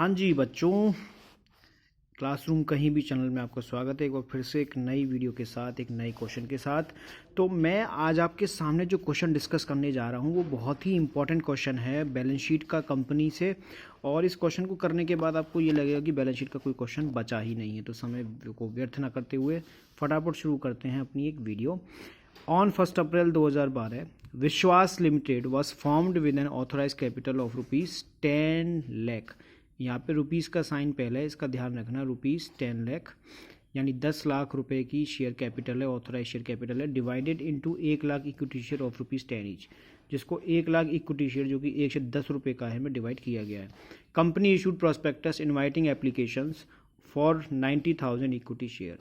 हाँ जी बच्चों, क्लासरूम कहीं भी चैनल में आपका स्वागत है एक बार फिर से एक नई वीडियो के साथ, एक नए क्वेश्चन के साथ। तो मैं आज आपके सामने जो क्वेश्चन डिस्कस करने जा रहा हूँ वो बहुत ही इंपॉर्टेंट क्वेश्चन है बैलेंस शीट का कंपनी से। और इस क्वेश्चन को करने के बाद आपको ये लगेगा कि बैलेंस शीट का कोई क्वेश्चन बचा ही नहीं है। तो समय को व्यर्थ ना करते हुए फटाफट शुरू करते हैं अपनी एक video. On 1 April 2012 Vishwas limited was formed with an authorise capital of ₹10 lakh. यहाँ पे रुपीज़ का साइन पहले है, इसका ध्यान रखना। ₹10 लाख यानी 10 लाख रुपए की शेयर कैपिटल है, ऑथोराइज शेयर कैपिटल है। Divided into 1 lakh equity share of ₹10 each, जिसको 1 लाख इक्विटी शेयर जो कि 1 से 10 रुपये का है में डिवाइड किया गया है। Company issued prospectus inviting applications for 90,000 equity share.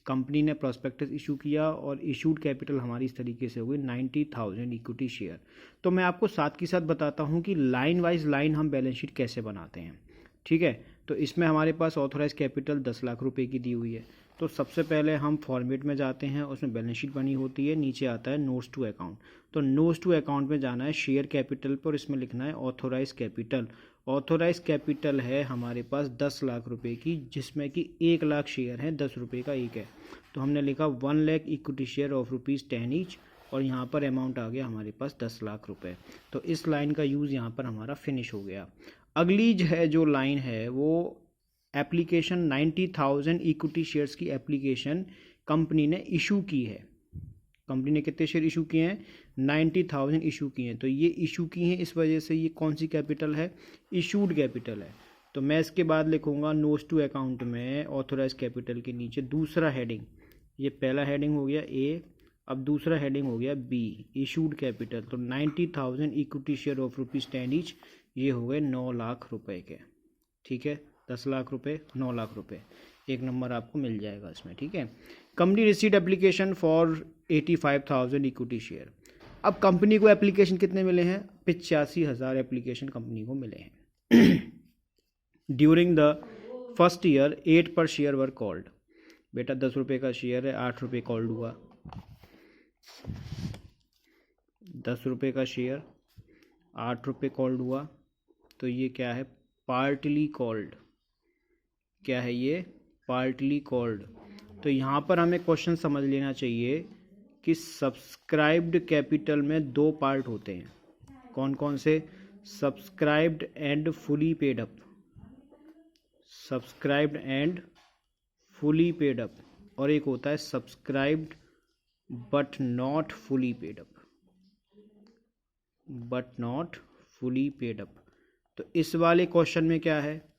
Company ने प्रोस्पेक्टस इशू किया और इशूड कैपिटल हमारी इस तरीके से हुई 90,000 इक्विटी शेयर। तो मैं आपको साथ के साथ बताता हूँ कि लाइन वाइज लाइन हम बैलेंस शीट कैसे बनाते हैं। ठीक है, तो इसमें हमारे पास ऑथोराइज कैपिटल 10 लाख रुपए की दी हुई है। तो सबसे पहले हम फॉर्मेट में जाते हैं, उसमें बैलेंस शीट बनी होती है, नीचे आता है नोट्स टू अकाउंट। तो नोट्स टू अकाउंट में जाना है शेयर कैपिटल पर, इसमें लिखना है ऑथोराइज कैपिटल। ऑथोराइज कैपिटल है हमारे पास 10 लाख रुपए की, जिसमें कि 1 लाख शेयर है, 10 रुपये का एक है। तो हमने लिखा 1 lakh equity share of ₹10 each, और यहाँ पर अमाउंट आ गया हमारे पास 10 लाख रुपए। तो इस लाइन का यूज़ यहाँ पर हमारा फिनिश हो गया। अगली जो लाइन है वो एप्लीकेशन 90,000 इक्विटी शेयर्स की एप्लीकेशन कंपनी ने इशू की है। कंपनी ने कितने शेयर इशू किए हैं? 90,000 इशू किए हैं। तो ये इशू की हैं, इस वजह से ये कौन सी कैपिटल है? इशूड कैपिटल है। तो मैं इसके बाद लिखूंगा नोट्स टू अकाउंट में ऑथोराइज कैपिटल के नीचे दूसरा हेडिंग। ये पहला हेडिंग हो गया ए, अब दूसरा हेडिंग हो गया बी, इशूड कैपिटल। तो 90,000 इक्विटी शेयर ऑफ ₹10 ईच, ये हो गए 9 लाख रुपए के। ठीक है, 10 लाख रुपए, 9 लाख रुपए, एक नंबर आपको मिल जाएगा इसमें। ठीक है, company received application for 85,000 equity share. अब कंपनी को एप्लीकेशन कितने मिले हैं? 85,000 एप्लीकेशन कंपनी को मिले हैं। ड्यूरिंग द फर्स्ट ईयर 8 पर शेयर वर कॉल्ड। बेटा 10 रुपये का शेयर है, 8 रुपये कॉल्ड हुआ। 10 रुपये का शेयर, 8 रुपये कॉल्ड हुआ। तो ये क्या है? Partly called. क्या है ये? Partly called. तो यहाँ पर हमें क्वेश्चन समझ लेना चाहिए कि सब्सक्राइब्ड कैपिटल में 2 पार्ट होते हैं। कौन कौन से? Subscribed and fully paid up. Subscribed and fully paid up, और एक होता है subscribed but not fully paid up. But not fully paid up. तो इस वाले क्वेश्चन में क्या है?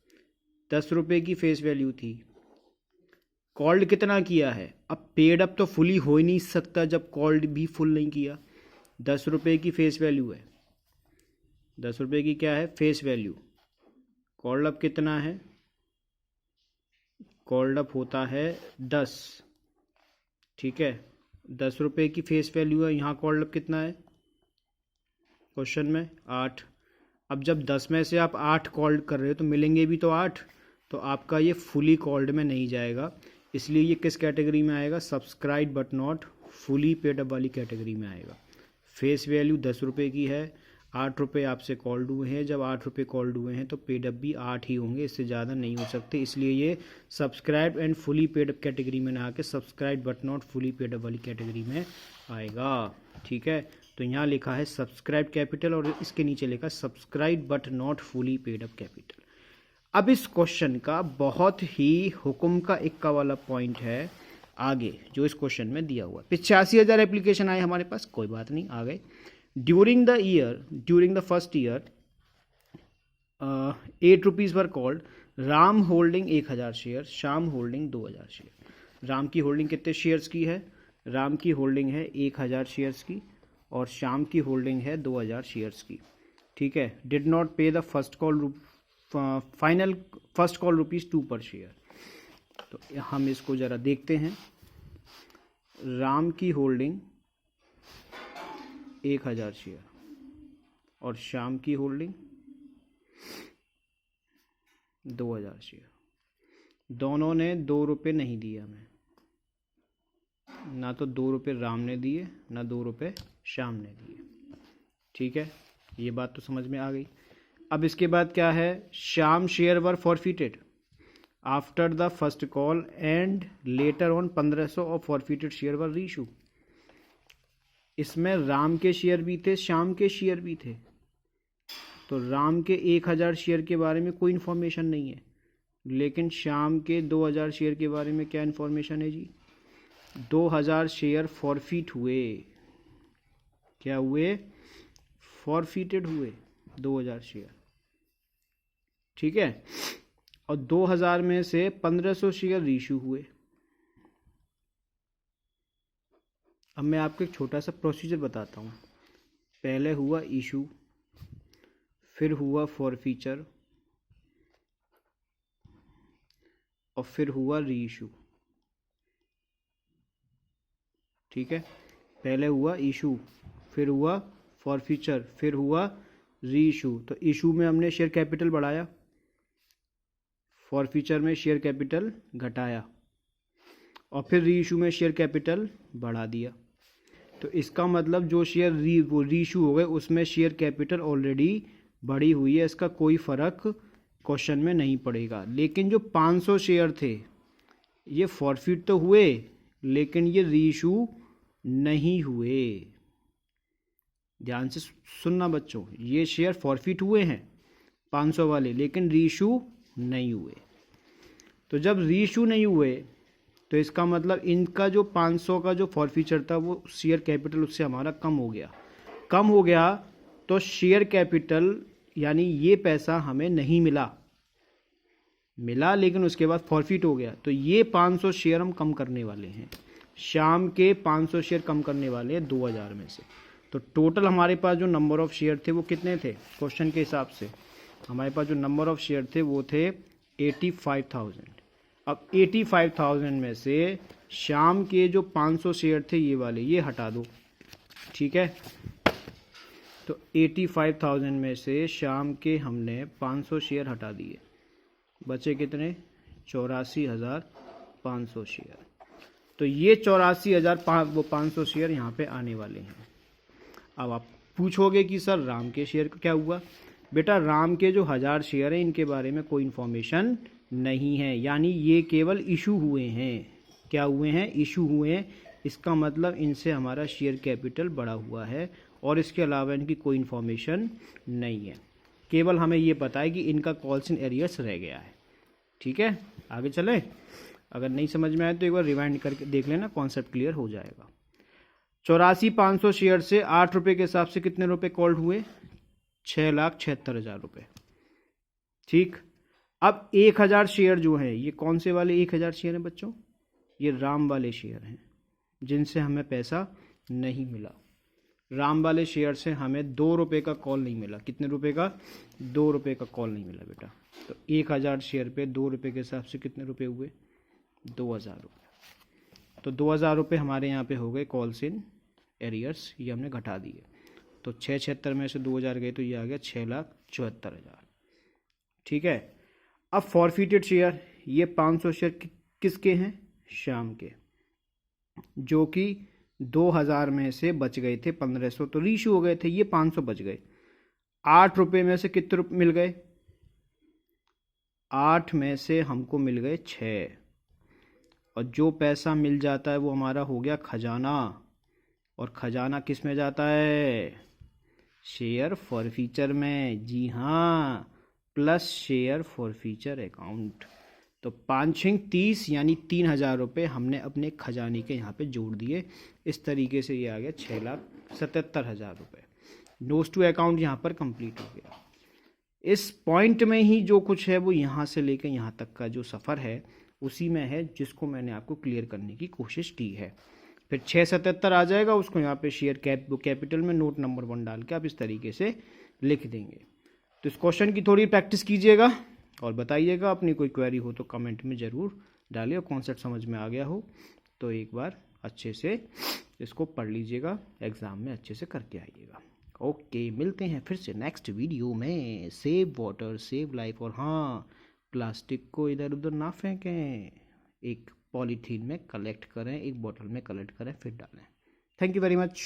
10 रुपये की फेस वैल्यू थी, कॉल्ड कितना किया है? अब पेड अप तो फुली हो ही नहीं सकता जब कॉल्ड भी फुल नहीं किया। 10 रुपये की फेस वैल्यू है, 10 रुपये की क्या है? Face value. कॉल्ड अप कितना है? कॉल्ड अप होता है 10। ठीक है, 10 रुपये की फेस वैल्यू है, यहाँ कॉल्ड अप कितना है क्वेश्चन में? 8। अब जब 10 में से आप 8 कॉल्ड कर रहे हो तो मिलेंगे भी तो 8। तो आपका ये फुली कॉल्ड में नहीं जाएगा, इसलिए ये किस कैटेगरी में आएगा? Subscribe but not fully paid up वाली कैटेगरी में आएगा। फेस वैल्यू 10 रुपये की है, 8 रुपये आपसे कॉल्ड हुए हैं। जब 8 रुपये कॉल्ड हुए हैं तो पेड अप भी 8 ही होंगे, इससे ज़्यादा नहीं हो सकते। इसलिए ये subscribe and fully paid up category में ना आके subscribe but not fully paid up वाली कैटेगरी में आएगा। ठीक है, तो यहाँ लिखा है सब्सक्राइब कैपिटल और इसके नीचे लिखा subscribe but not fully paid up capital. अब इस क्वेश्चन का बहुत ही हुक्म का इक्का वाला पॉइंट है आगे, जो इस क्वेश्चन में दिया हुआ। 85,000 एप्लीकेशन आए हमारे पास, कोई बात नहीं, आ गए। During the first year 8 rupees were called. Ram holding 1,000 share, Shyam holding 2,000 share. Ram की होल्डिंग कितने शेयर्स की है? राम की होल्डिंग है 1,000 शेयर्स की, और श्याम की होल्डिंग है 2,000 शेयर्स की। ठीक है, डिड नॉट पे द फर्स्ट कॉल ₹2 पर शेयर। तो हम इसको ज़रा देखते हैं। राम की होल्डिंग 1,000 शेयर और श्याम की होल्डिंग 2,000 शेयर। दोनों ने 2 रुपये नहीं दिए हमें, ना तो 2 रुपये राम ने दिए, ना 2 रुपये श्याम ने दिए। ठीक है, ये बात तो समझ में आ गई। अब इसके बाद क्या है, Shyam share were forfeited after the first call and later on 1500 of forfeited share were reissue. इसमें राम के शेयर भी थे, श्याम के शेयर भी थे। तो राम के 1000 शेयर के बारे में कोई इन्फॉर्मेशन नहीं है, लेकिन श्याम के 2000 शेयर के बारे में क्या इन्फॉर्मेशन है जी, 2000 शेयर फॉरफिट हुए। क्या हुए, फॉरफिटेड हुए 2000 शेयर, ठीक है। और 2000 में से 1500 शेयर रीइशू हुए। अब मैं आपको एक छोटा सा प्रोसीजर बताता हूँ। पहले हुआ इशू, फिर हुआ फॉरफीचर और फिर हुआ रीइशू, ठीक है। पहले हुआ इशू, फिर हुआ फॉरफीचर, फिर हुआ रीइशू। तो इशू में हमने शेयर कैपिटल बढ़ाया, फॉरफीचर में शेयर कैपिटल घटाया और फिर रीइशू में शेयर कैपिटल बढ़ा दिया। तो इसका मतलब जो शेयर रीइशू हो गए उसमें शेयर कैपिटल ऑलरेडी बढ़ी हुई है, इसका कोई फ़र्क क्वेश्चन में नहीं पड़ेगा। लेकिन जो 500 शेयर थे ये फॉरफिट तो हुए लेकिन ये रीइशू नहीं हुए। ध्यान से सुनना बच्चों, ये शेयर फॉरफिट हुए हैं 500 वाले, लेकिन रीइशू नहीं हुए। तो जब रीइशू नहीं हुए तो इसका मतलब इनका जो 500 का जो फॉरफीचर था वो शेयर कैपिटल उससे हमारा कम हो गया। कम हो गया तो शेयर कैपिटल यानी ये पैसा हमें नहीं मिला, लेकिन उसके बाद फॉरफिट हो गया। तो ये 500 शेयर हम कम करने वाले हैं, शाम के 500 शेयर कम करने वाले हैं 2000 में से। तो टोटल हमारे पास जो नंबर ऑफ शेयर थे वो कितने थे, क्वेश्चन के हिसाब से हमारे पास जो नंबर ऑफ शेयर थे वो थे 85,000। अब 85,000 में से शाम के जो 500 शेयर थे ये वाले, ये हटा दो, ठीक है। तो 85,000 में से शाम के हमने 500 शेयर हटा दिए, बचे कितने, 84,500 शेयर। तो ये 84,500 शेयर यहाँ पे आने वाले हैं। अब आप पूछोगे कि सर राम के शेयर का क्या हुआ। बेटा राम के जो 1000 शेयर हैं इनके बारे में कोई इन्फॉर्मेशन नहीं है, यानी ये केवल इशू हुए हैं। क्या हुए हैं, इशू हुए हैं। इसका मतलब इनसे हमारा शेयर कैपिटल बढ़ा हुआ है और इसके अलावा इनकी कोई इन्फॉर्मेशन नहीं है। केवल हमें ये पता है कि इनका कॉल्स इन एरियर्स रह गया है, ठीक है। आगे चलें, अगर नहीं समझ में आए तो एक बार रिवाइंड करके देख लेना, कॉन्सेप्ट क्लियर हो जाएगा। 84,500 शेयर से 8 रुपये के हिसाब से कितने रुपए कॉल्ड हुए, 6,76,000 रुपये, ठीक। अब 1000 शेयर जो हैं ये कौन से वाले 1000 शेयर हैं बच्चों, ये राम वाले शेयर हैं जिनसे हमें पैसा नहीं मिला। राम वाले शेयर से हमें 2 रुपये का कॉल नहीं मिला। कितने रुपए का, 2 रुपये का कॉल नहीं मिला बेटा। तो 1000 शेयर पे 2 रुपये के हिसाब से कितने रुपए हुए, 2000 रुपये। तो 2000 रुपये हमारे यहाँ पे हो गए कॉल्स इन एरियर्स, ये हमने घटा दिए। तो 676 में से 2000 गए तो ये आ गया 6,74,000, ठीक है। अब फॉरफिटेड शेयर, ये 500 शेयर किसके हैं, शाम के, जो कि 2000 में से बच गए थे 1500, तो रीइशू हो गए थे, ये 500 बच गए। 8 रुपये में से कितने रुपये मिल गए, 8 में से हमको मिल गए 6, और जो पैसा मिल जाता है वो हमारा हो गया खजाना। और खजाना किस में जाता है, शेयर फॉरफीचर में, जी हाँ, प्लस शेयर फॉरफीचर अकाउंट। तो 5×30 यानी 3,000 रुपये हमने अपने खजाने के यहाँ पे जोड़ दिए। इस तरीके से ये आ गया 6,77,000 रुपये। नोट्स टू अकाउंट यहाँ पर कंप्लीट हो गया। इस पॉइंट में ही जो कुछ है वो यहाँ से लेकर यहाँ तक का जो सफ़र है उसी में है, जिसको मैंने आपको क्लियर करने की कोशिश की है। फिर 677 आ जाएगा, उसको यहाँ पे शेयर कैपिटल में नोट नंबर 1 डाल के आप इस तरीके से लिख देंगे। तो इस क्वेश्चन की थोड़ी प्रैक्टिस कीजिएगा और बताइएगा। अपनी कोई क्वेरी हो तो कमेंट में ज़रूर डालिए, और कॉन्सेप्ट समझ में आ गया हो तो एक बार अच्छे से इसको पढ़ लीजिएगा, एग्ज़ाम में अच्छे से करके आइएगा। ओके, मिलते हैं फिर से नेक्स्ट वीडियो में। सेव वाटर सेव लाइफ, और हाँ, प्लास्टिक को इधर उधर ना फेंकें, एक पॉलीथीन में कलेक्ट करें, एक बोतल में कलेक्ट करें फिर डालें। Thank you very much.